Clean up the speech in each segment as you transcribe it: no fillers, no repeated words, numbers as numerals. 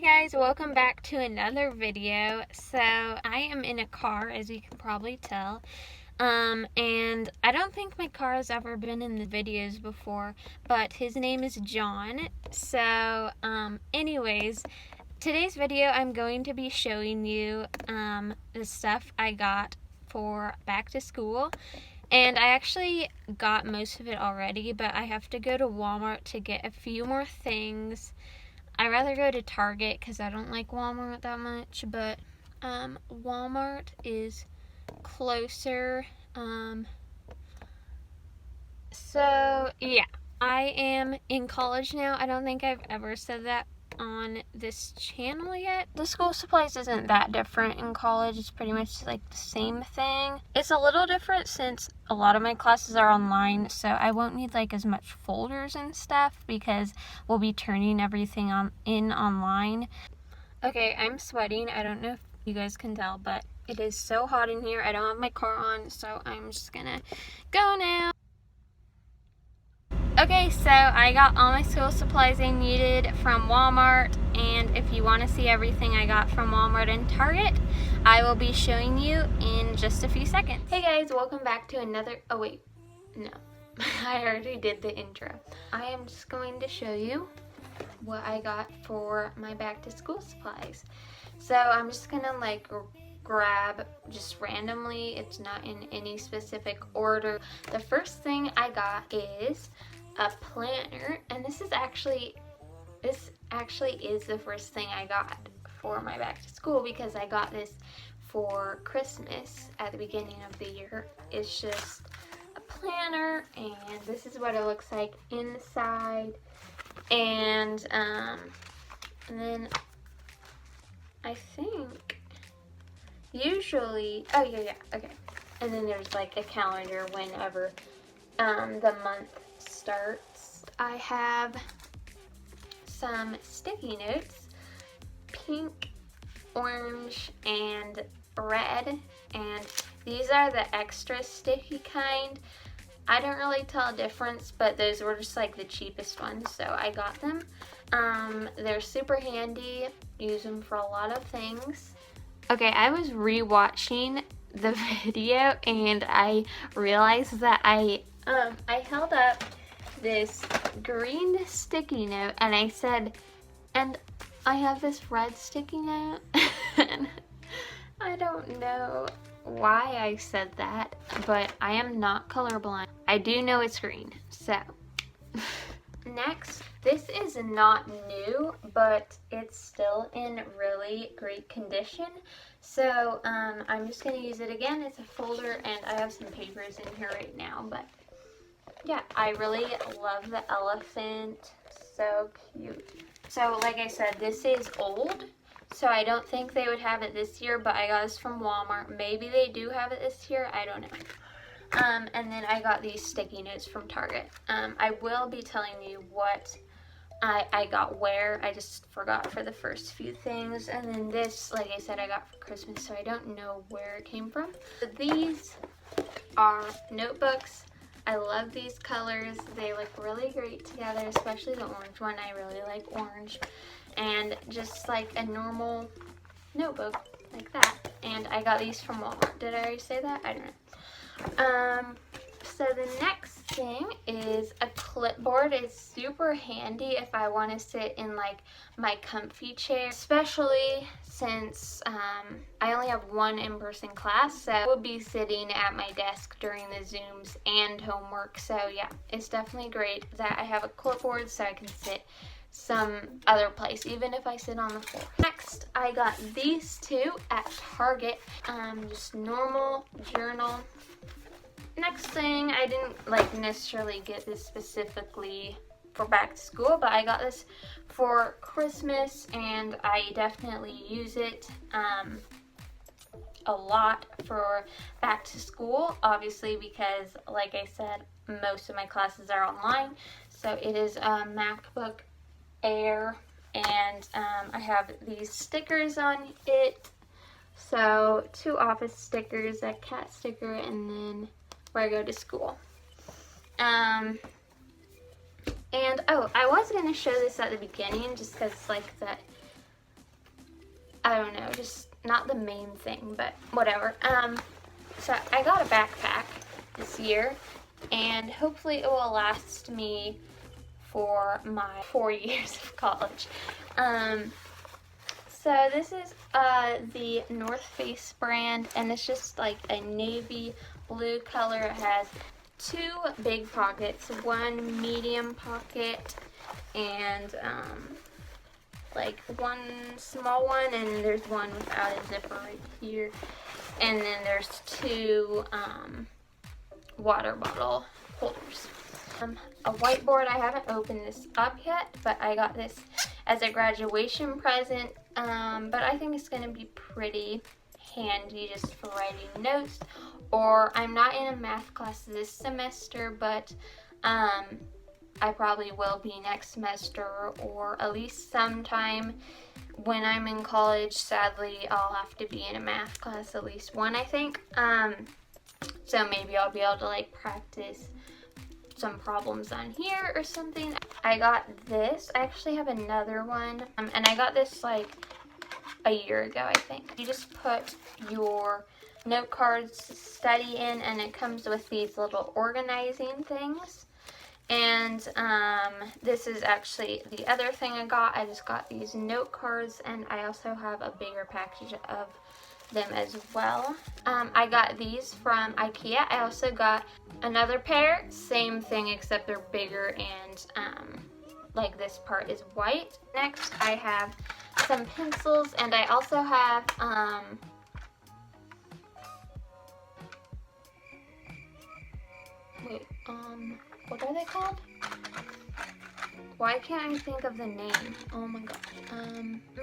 guys, welcome back to another video. So I am in a car, as you can probably tell, and I don't think my car has ever been in the videos before, but his name is John. So anyways, today's video I'm going to be showing you the stuff I got for back to school. And I actually got most of it already, but I have to go to Walmart to get a few more things. I'd rather go to Target because I don't like Walmart that much, but Walmart is closer. So yeah, I am in college now. I don't think I've ever said that on this channel yet. The school supplies isn't that different in college. It's pretty much like the same thing. It's a little different since a lot of my classes are online, so I won't need like as much folders and stuff because we'll be turning everything in online. Okay, I'm sweating. I don't know if you guys can tell, but it is so hot in here. I don't have my car on, so I'm just gonna go now. Okay, so I got all my school supplies I needed from Walmart, and if you want to see everything I got from Walmart and Target, I will be showing you in just a few seconds. Hey guys, welcome back to another, oh wait, no, I already did the intro. I am just going to show you what I got for my back to school supplies. So I'm just gonna like grab just randomly, it's not in any specific order. The first thing I got is a planner, and this actually is the first thing I got for my back to school because I got this for Christmas at the beginning of the year. It's just a planner, and this is what it looks like inside, and then I think usually, oh yeah, okay, and then there's like a calendar whenever the month starts. I have some sticky notes, pink, orange, and red, and these are the extra sticky kind. I don't really tell a difference, but those were just like the cheapest ones, so I got them. They're super handy, use them for a lot of things. Okay, I was rewatching the video and I realized that I held up this green sticky note and I said, and I have this red sticky note. And I don't know why I said that, but I am not colorblind. I do know it's green, so. Next, this is not new, but it's still in really great condition. So I'm just gonna use it again. It's a folder and I have some papers in here right now, but yeah, I really love the elephant, so cute. So like I said, this is old, so I don't think they would have it this year, but I got this from Walmart. Maybe they do have it this year, I don't know. And then I got these sticky notes from Target. I will be telling you what I got where. I just forgot for the first few things. And then this, like I said, I got for Christmas, so I don't know where it came from. But these are notebooks. I love these colors. They look really great together, especially the orange one. I really like orange. And just like a normal notebook like that. And I got these from Walmart. Did I already say that? I don't know. So the next thing is a clipboard. It's super handy if I want to sit in like my comfy chair, especially since I only have one in-person class, so I will be sitting at my desk during the Zooms and homework. So yeah, it's definitely great that I have a clipboard so I can sit some other place, even if I sit on the floor. Next, I got these two at Target, just normal journal. Next thing, I didn't like necessarily get this specifically for back to school, but I got this for Christmas and I definitely use it a lot for back to school, obviously, because like I said, most of my classes are online. So it is a Macbook Air, and I have these stickers on it. So 2 office stickers, a cat sticker, and then where I go to school. And oh, I was going to show this at the beginning just because like that I don't know, just not the main thing, but whatever. So I got a backpack this year, and hopefully it will last me for my 4 years of college. So this is the North Face brand, and it's just like a navy blue color. It has 2 big pockets, 1 medium pocket, and like 1 small one, and there's 1 without a zipper right here. And then there's 2 water bottle holders. A whiteboard. I haven't opened this up yet, but I got this as a graduation present. But I think it's going to be pretty handy just for writing notes. Or I'm not in a math class this semester, but I probably will be next semester, or at least sometime when I'm in college. Sadly, I'll have to be in a math class, at least one, I think. So maybe I'll be able to like practice some problems on here or something. I got this. I actually have another one, and I got this like a year ago, I think. You just put your note cards to study in, and it comes with these little organizing things. And this is actually the other thing I got. I just got these note cards, and I also have a bigger package of them as well. I got these from IKEA. I also got another pair, same thing except they're bigger, and like this part is white. Next I have some pencils, and I also have what are they called? Why can't I think of the name? Oh my god.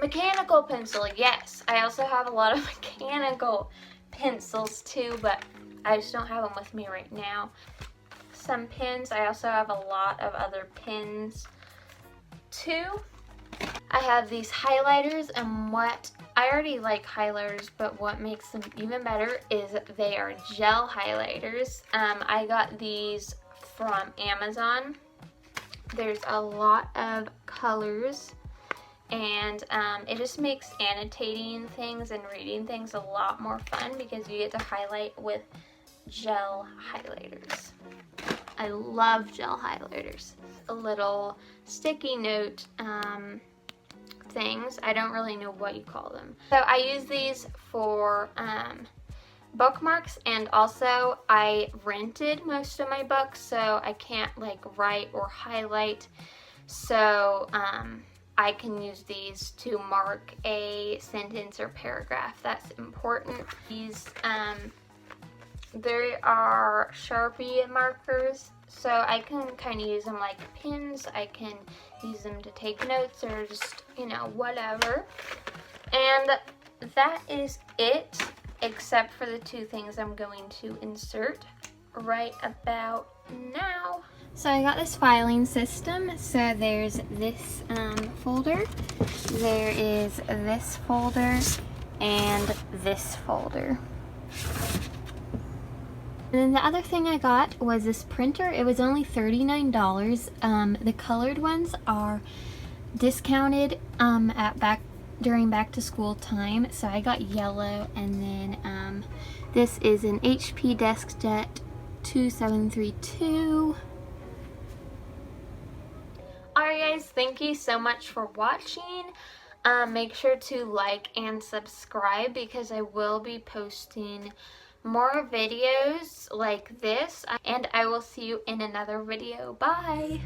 Mechanical pencil, yes. I also have a lot of mechanical pencils too, but I just don't have them with me right now. Some pens. I also have a lot of other pens too. I have these highlighters, and what I already like highlighters, but what makes them even better is they are gel highlighters. I got these from Amazon. There's a lot of colors, and it just makes annotating things and reading things a lot more fun because you get to highlight with gel highlighters. I love gel highlighters. A little sticky note things. I don't really know what you call them. So I use these for bookmarks, and also I rented most of my books, so I can't like write or highlight, so I can use these to mark a sentence or paragraph that's important. These there are Sharpie markers, so I can kind of use them like pins. I can use them to take notes or just, you know, whatever. And that is it, except for the 2 things I'm going to insert right about now. So I got this filing system. So there's this folder, there is this folder, and this folder. And then the other thing I got was this printer. It was only $39. The colored ones are discounted during back to school time, so I got yellow. And then this is an HP DeskJet 2732. Alright guys, thank you so much for watching. Make sure to like and subscribe because I will be posting more videos like this, and I will see you in another video. Bye!